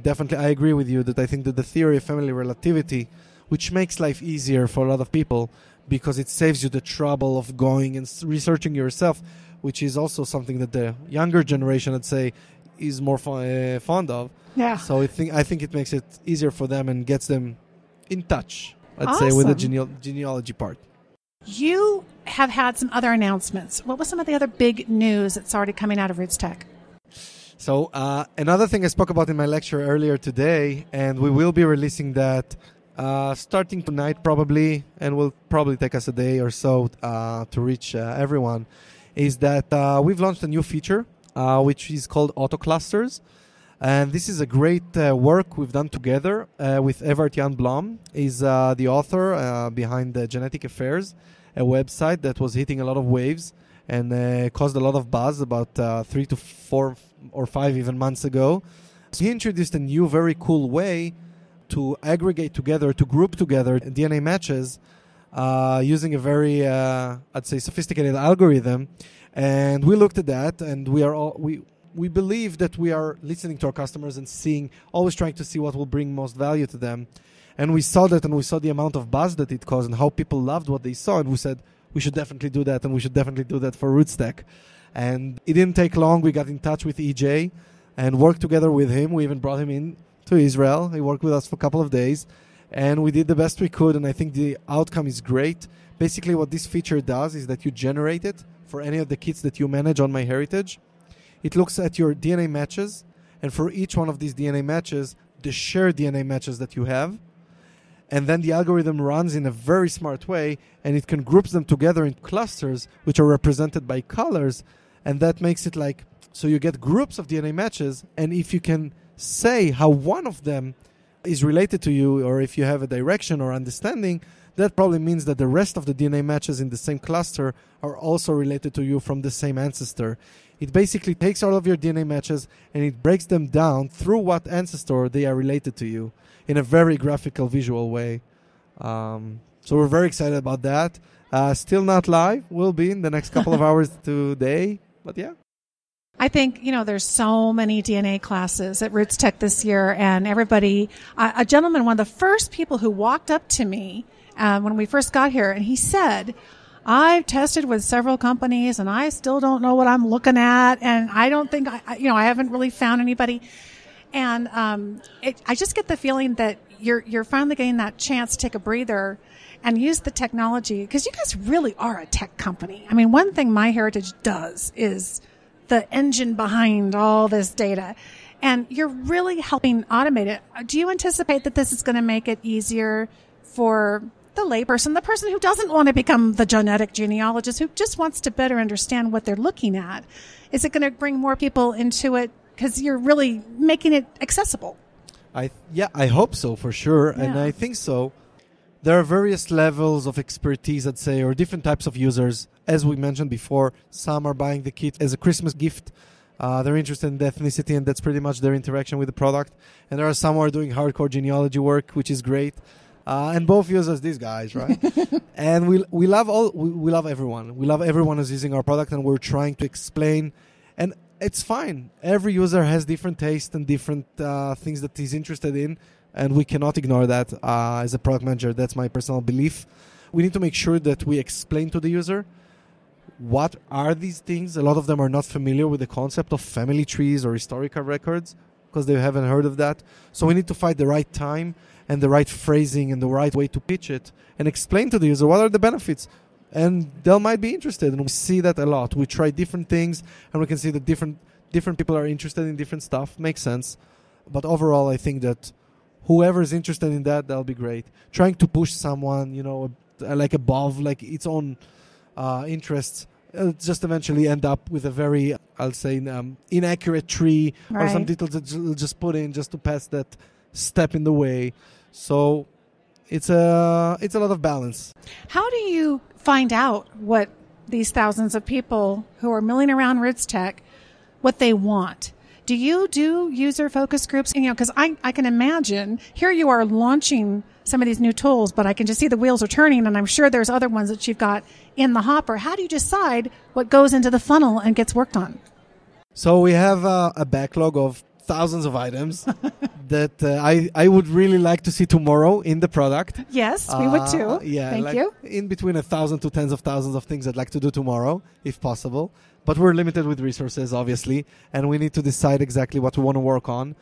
agree with you that I think that the theory of family relativity, which makes life easier for a lot of people because it saves you the trouble of going and researching yourself, which is also something that the younger generation, I'd say, is more fond of. Yeah. So I think it makes it easier for them and gets them in touch, I'd say, Awesome. with the genealogy part. You have had some other announcements. What was some of the other big news that's already coming out of RootsTech? So another thing I spoke about in my lecture earlier today, and we will be releasing that starting tonight probably, and will probably take us a day or so to reach everyone, is that we've launched a new feature which is called AutoClusters. And this is a great work we've done together with Evert Jan Blom. He's the author behind the Genetic Affairs, a website that was hitting a lot of waves and caused a lot of buzz about 3 to 4 or 5 even months ago. So he introduced a new, very cool way to aggregate together, to group together DNA matches using a very, I'd say, sophisticated algorithm. And we looked at that, and we believe that we are listening to our customers and always trying to see what will bring most value to them. And we saw that, and we saw the amount of buzz that it caused and how people loved what they saw. And we said, we should definitely do that, and we should definitely do that for RootsTech. And it didn't take long. We got in touch with EJ and worked together with him. We even brought him in to Israel. He worked with us for a couple of days, and we did the best we could, and I think the outcome is great. Basically, what this feature does is that you generate it for any of the kits that you manage on MyHeritage. It looks at your DNA matches, and for each one of these DNA matches, the shared DNA matches that you have. And then the algorithm runs in a very smart way, and it can group them together in clusters, which are represented by colors. And that makes it like, so you get groups of DNA matches. And if you can say how one of them is related to you, or if you have a direction or understanding, that probably means that the rest of the DNA matches in the same cluster are also related to you from the same ancestor. It basically takes all of your DNA matches and it breaks them down through what ancestor they are related to you in a very graphical, visual way. So we're very excited about that. Still not live. Will be in the next couple of hours today. But yeah. I think, there's so many DNA classes at RootsTech this year, and everybody, a gentleman, one of the first people who walked up to me when we first got here, and he said, I've tested with several companies and I still don't know what I'm looking at, and I don't think, I haven't really found anybody. And I just get the feeling that you're finally getting that chance to take a breather and use the technology, because you guys really are a tech company. I mean, one thing MyHeritage does is the engine behind all this data, and you're really helping automate it. Do you anticipate that this is going to make it easier for the layperson, the person who doesn't want to become the genetic genealogist, who just wants to better understand what they're looking at? Is it going to bring more people into it because you're really making it accessible? I hope so, for sure. Yeah. And I think so. There are various levels of expertise, I'd say, or different types of users. As we mentioned before, some are buying the kit as a Christmas gift. They're interested in the ethnicity, and that's pretty much their interaction with the product. And there are some who are doing hardcore genealogy work, which is great. And both users, these guys, right? And we love everyone. We love everyone who's using our product, and we're trying to explain. And it's fine. Every user has different tastes and different things that he's interested in. And we cannot ignore that as a product manager. That's my personal belief. We need to make sure that we explain to the user what are these things. A lot of them are not familiar with the concept of family trees or historical records because they haven't heard of that. So we need to find the right time and the right phrasing and the right way to pitch it and explain to the user what are the benefits. And they might be interested. And we see that a lot. We try different things and we can see that different people are interested in different stuff. Makes sense. But overall, I think that whoever is interested in that, that'll be great. Trying to push someone, like above, like its own interests, just eventually end up with a very, I'll say, inaccurate tree or some details that you'll just put in just to pass that step in the way. So it's a lot of balance. How do you find out what these thousands of people who are milling around RootsTech, what they want? Do you do user focus groups? Because I can imagine here you are launching some of these new tools, but I can just see the wheels are turning, and I'm sure there's other ones that you've got in the hopper. How do you decide what goes into the funnel and gets worked on? So we have a backlog of thousands of items that I would really like to see tomorrow in the product. Yes, we would too. Thank you. In between 1,000 to tens of thousands of things I'd like to do tomorrow, if possible. But we're limited with resources, obviously, and we need to decide exactly what we want to work on.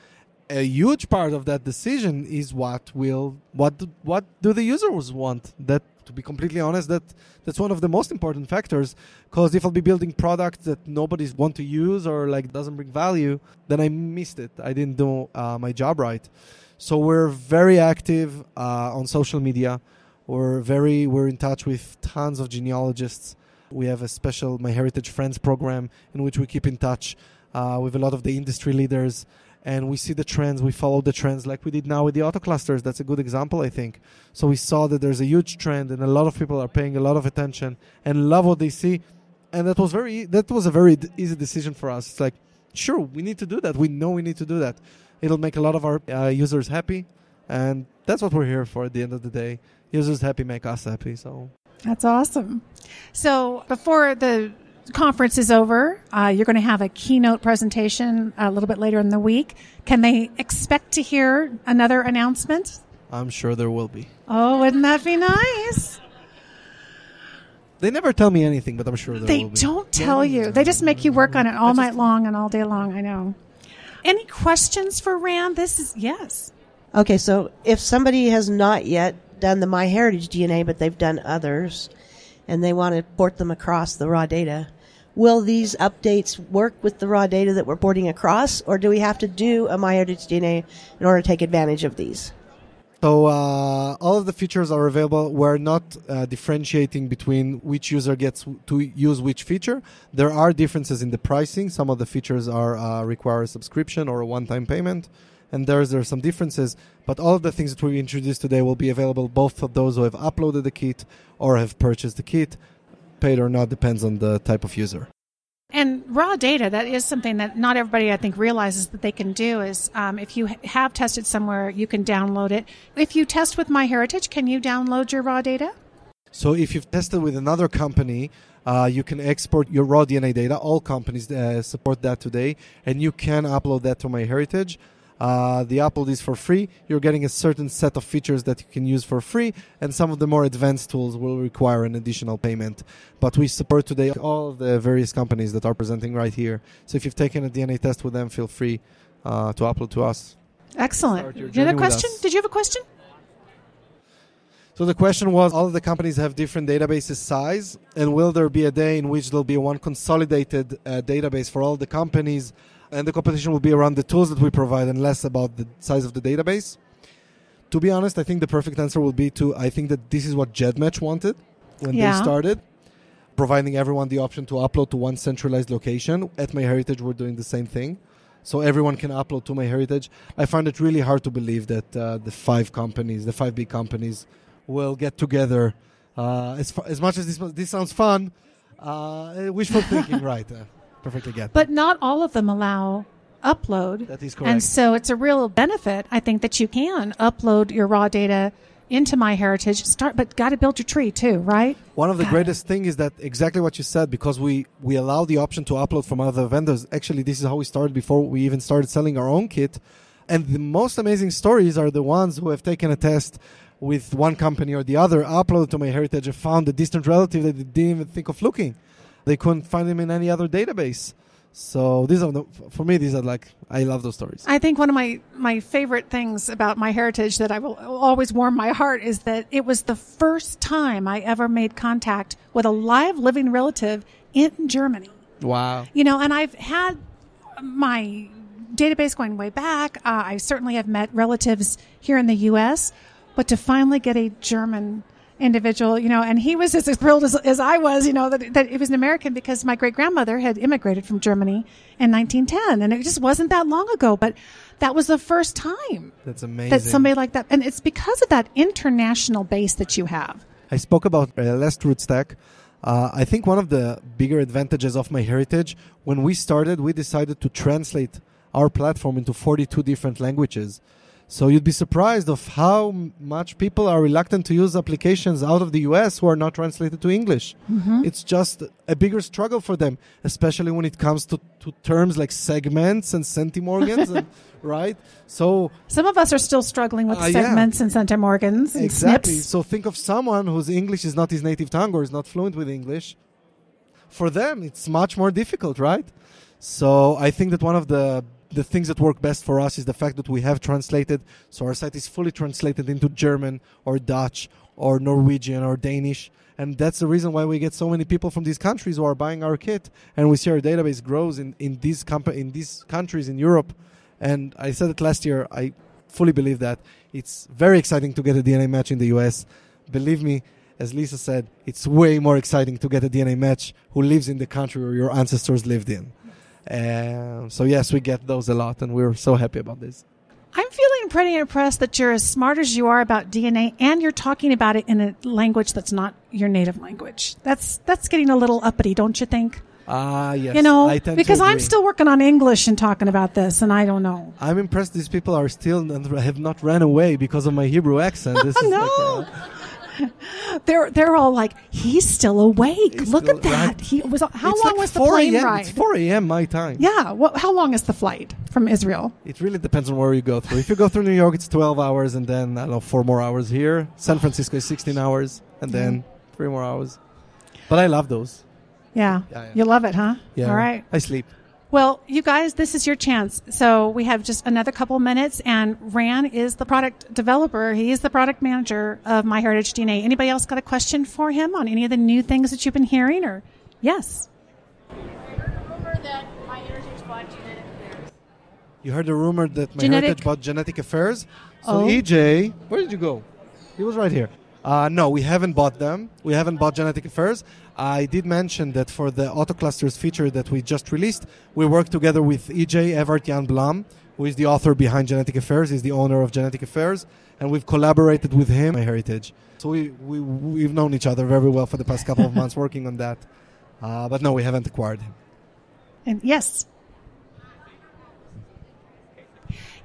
A huge part of that decision is what do the users want? That, to be completely honest, that's one of the most important factors. Because if I'll be building products that nobody's want to use or doesn't bring value, then I missed it. I didn't do my job right. So we're very active on social media. We're in touch with tons of genealogists. We have a special MyHeritage Friends program in which we keep in touch with a lot of the industry leaders, and we see the trends. We follow the trends like we did now with the AutoClusters. That's a good example, I think. So we saw that there's a huge trend, and a lot of people are paying a lot of attention and love what they see. And that was a very easy decision for us. It's like, sure, we need to do that. We know we need to do that. It'll make a lot of our users happy, and that's what we're here for at the end of the day. Users happy make us happy. So that's awesome. So before the conference is over, you're going to have a keynote presentation a little bit later in the week. Can they expect to hear another announcement? I'm sure there will be. Oh, wouldn't that be nice? They never tell me anything, but I'm sure there will be. They don't tell you. They just make you work on it all night long and all day long. I know. Any questions for Rand? Yes. Okay, so if somebody has not yet done the MyHeritage DNA, but they've done others, and they want to port them across the raw data, will these updates work with the raw data that we're porting across, or do we have to do a MyHeritage DNA in order to take advantage of these? So all of the features are available. We're not differentiating between which user gets to use which feature. There are differences in the pricing. Some of the features are require a subscription or a one-time payment, and there are some differences. But all of the things that we introduced today will be available both for those who have uploaded the kit or have purchased the kit. Paid or not depends on the type of user. And raw data, that is something that not everybody, I think, realizes that they can do is if you have tested somewhere, you can download it. If you test with MyHeritage, can you download your raw data? So if you've tested with another company, you can export your raw DNA data. All companies support that today, and you can upload that to MyHeritage. The upload is for free. You're getting a certain set of features that you can use for free, and some of the more advanced tools will require an additional payment. But we support today all the various companies that are presenting right here. So if you've taken a DNA test with them, feel free to upload to us. Excellent. Did you have a question? Did you have a question? So the question was, all of the companies have different databases size, and will there be a day in which there'll be one consolidated database for all the companies, and the competition will be around the tools that we provide and less about the size of the database? To be honest, I think the perfect answer will be I think that this is what GEDmatch wanted when they started, providing everyone the option to upload to one centralized location. At MyHeritage, we're doing the same thing. So everyone can upload to MyHeritage. I find it really hard to believe that the five big companies, will get together. As much as this sounds fun, wishful thinking, right? Perfectly get. But not all of them allow upload. That is correct. And so it's a real benefit, I think, that you can upload your raw data into MyHeritage. But got to build your tree too, right? One of the greatest things is that exactly what you said, because we allow the option to upload from other vendors. Actually, this is how we started before we even started selling our own kit. And the most amazing stories are the ones who have taken a test with one company or the other, uploaded to MyHeritage, and found a distant relative that they didn't even think of looking. They couldn't find him in any other database. So for me, these are I love those stories. I think one of my favorite things about MyHeritage that I will always warm my heart is that it was the first time I ever made contact with a live living relative in Germany. Wow. And I've had my database going way back. I certainly have met relatives here in the U.S., but to finally get a German individual, and he was as thrilled as I was, that it was an American, because my great-grandmother had immigrated from Germany in 1910, and it just wasn't that long ago, but that was the first time. That's amazing. That somebody like that, and it's because of that international base that you have. I spoke about last RootsTech. I think one of the bigger advantages of MyHeritage, when we started, we decided to translate our platform into 42 different languages. So you'd be surprised of how much people are reluctant to use applications out of the US who are not translated to English. Mm-hmm. It's just a bigger struggle for them, especially when it comes to terms like segments and centimorgans, right? So some of us are still struggling with segments and centimorgans and exactly. snips. So think of someone whose English is not his native tongue or is not fluent with English. For them, it's much more difficult, right? So I think that one of the things that work best for us is the fact that we have translated, so our site is fully translated into German or Dutch or Norwegian or Danish, and that's the reason why we get so many people from these countries who are buying our kit, and we see our database grows in these countries in Europe. And I said it last year, I fully believe that. It's very exciting to get a DNA match in the US. Believe me, as Lisa said, it's way more exciting to get a DNA match who lives in the country where your ancestors lived in. So yes, we get those a lot, and we're so happy about this. I'm feeling pretty impressed that you're as smart as you are about DNA, and you're talking about it in a language that's not your native language. That's getting a little uppity, don't you think? Yes. I tend because I'm still working on English and talking about this, and I don't know. I'm impressed these people are still and have not ran away because of my Hebrew accent. This is no. They're all like, he's still awake. Look at that. Right. How long was the plane ride? It's 4 a.m. my time. Yeah. How long is the flight from Israel? It really depends on where you go through. If you go through New York, it's 12 hours, and then, 4 more hours here. San Francisco is 16 hours, and then 3 more hours. But I love those. Yeah. You love it, huh? Yeah. All right. I sleep. Well, you guys, this is your chance. So we have just another couple minutes, and Ran is the product developer. He is the product manager of MyHeritage DNA. Anybody else got a question for him on any of the new things that you've been hearing? Or yes? I heard a rumor that MyHeritage bought genetic theirs. You heard the rumor that Genetic- MyHeritage bought Genetic Affairs? So Oh. EJ, where did you go? He was right here. No, we haven't bought them. We haven't bought Genetic Affairs. I did mention that for the AutoClusters feature that we just released, we worked together with EJ Evert Jan Blom, who is the author behind Genetic Affairs. He's the owner of Genetic Affairs, and we've collaborated with him, MyHeritage. So we've known each other very well for the past couple of months working on that. But no, we haven't acquired him. And yes.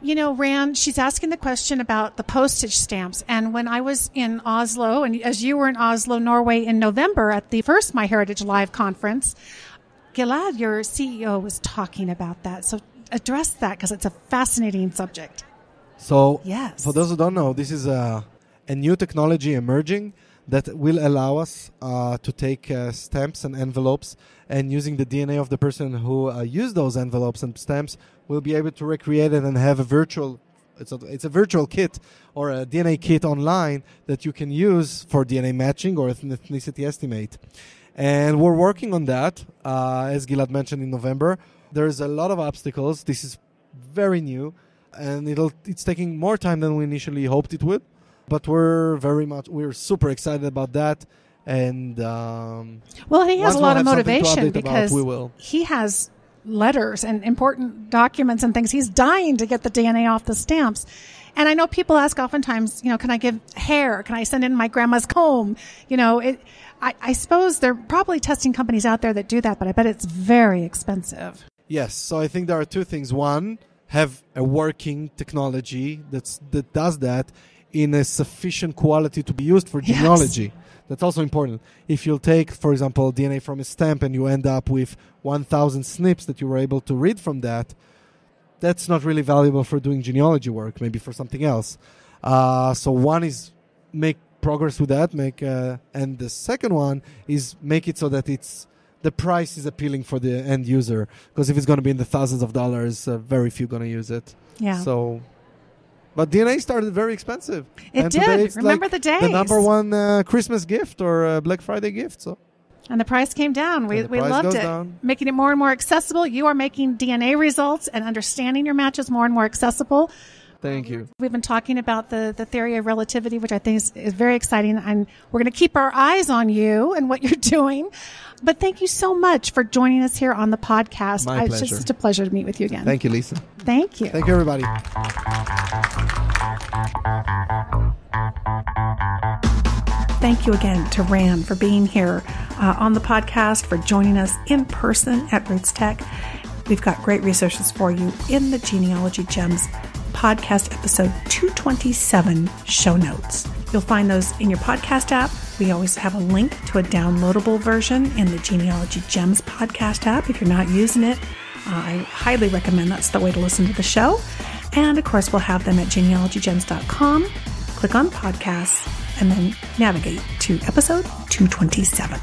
You know, Rand, she's asking the question about the postage stamps. And when I was in Oslo, and as you were in Oslo, Norway in November at the first MyHeritage Live conference, Gilad, your CEO, was talking about that. So address that because it's a fascinating subject. So Yes. for those who don't know, this is a new technology emerging that will allow us to take stamps and envelopes, and using the DNA of the person who used those envelopes and stamps, we'll be able to recreate it and have a virtual, it's a virtual kit or a DNA kit online that you can use for DNA matching or ethnicity estimate. And we're working on that, as Gilad mentioned in November. There's a lot of obstacles. This is very new, and it's taking more time than we initially hoped it would. But we're super excited about that. And Well, he has once a we'll lot of have something to motivation update about, because we will. he has letters and important documents and things. He's dying to get the DNA off the stamps. And I know people ask oftentimes, you know, can I give hair? Can I send in my grandma's comb? You know, I suppose there are probably testing companies out there that do that, but I bet it's very expensive. Yes, so I think there are two things. One, have a working technology that does that in a sufficient quality to be used for genealogy. Yes. That's also important. If you'll take, for example, DNA from a stamp and you end up with 1,000 SNPs that you were able to read from that, that's not really valuable for doing genealogy work, maybe for something else. So one is make progress with that, and the second one is make it so that the price is appealing for the end user. Because if it's going to be in the thousands of dollars, very few going to use it. Yeah. So, but DNA started very expensive. It and did. Today it's Remember like the days. the number one Christmas gift or Black Friday gift. So. And the price came down. We price loved goes it. down. Making it more and more accessible. You are making DNA results and understanding your matches more and more accessible. Thank you. Mm-hmm. We've been talking about the theory of relativity, which I think is very exciting. And we're going to keep our eyes on you and what you're doing. But thank you so much for joining us here on the podcast. My It's pleasure. just such a pleasure to meet with you again. Thank you, Lisa. Thank you. Thank you, everybody. Thank you again to Rand for being here on the podcast, for joining us in person at RootsTech. We've got great resources for you in the Genealogy Gems podcast episode 227 show notes. You'll find those in your podcast app. We always have a link to a downloadable version in the Genealogy Gems podcast app. If you're not using it, I highly recommend that's the way to listen to the show. And of course, we'll have them at genealogygems.com. Click on podcasts and then navigate to episode 227.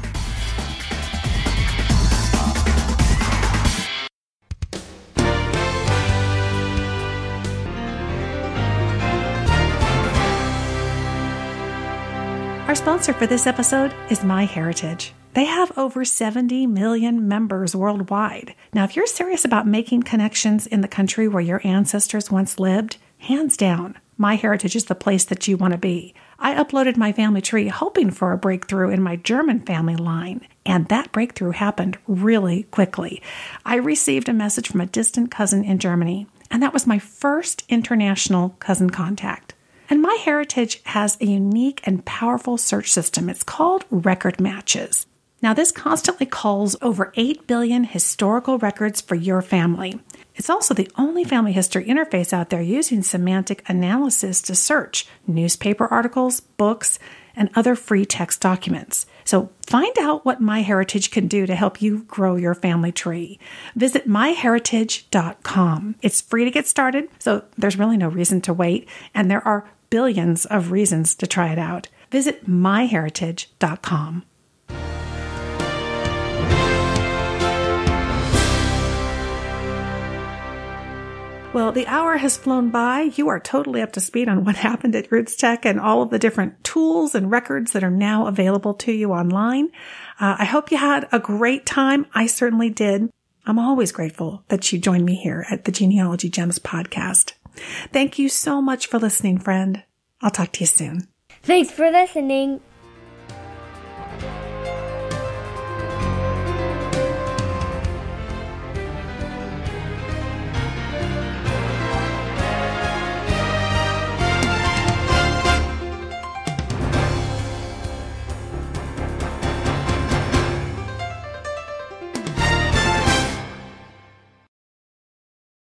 Our sponsor for this episode is MyHeritage. They have over 70 million members worldwide. Now, if you're serious about making connections in the country where your ancestors once lived, hands down, MyHeritage is the place that you want to be. I uploaded my family tree hoping for a breakthrough in my German family line, and that breakthrough happened really quickly. I received a message from a distant cousin in Germany, and that was my first international cousin contact. And MyHeritage has a unique and powerful search system. It's called Record Matches. Now, this constantly culls over 8 billion historical records for your family. It's also the only family history interface out there using semantic analysis to search newspaper articles, books, and other free text documents. So find out what MyHeritage can do to help you grow your family tree. Visit myheritage.com. It's free to get started, so there's really no reason to wait, and there are billions of reasons to try it out. Visit myheritage.com. Well, the hour has flown by. You are totally up to speed on what happened at RootsTech and all of the different tools and records that are now available to you online. I hope you had a great time. I certainly did. I'm always grateful that you join me here at the Genealogy Gems podcast. Thank you so much for listening, friend. I'll talk to you soon. Thanks for listening.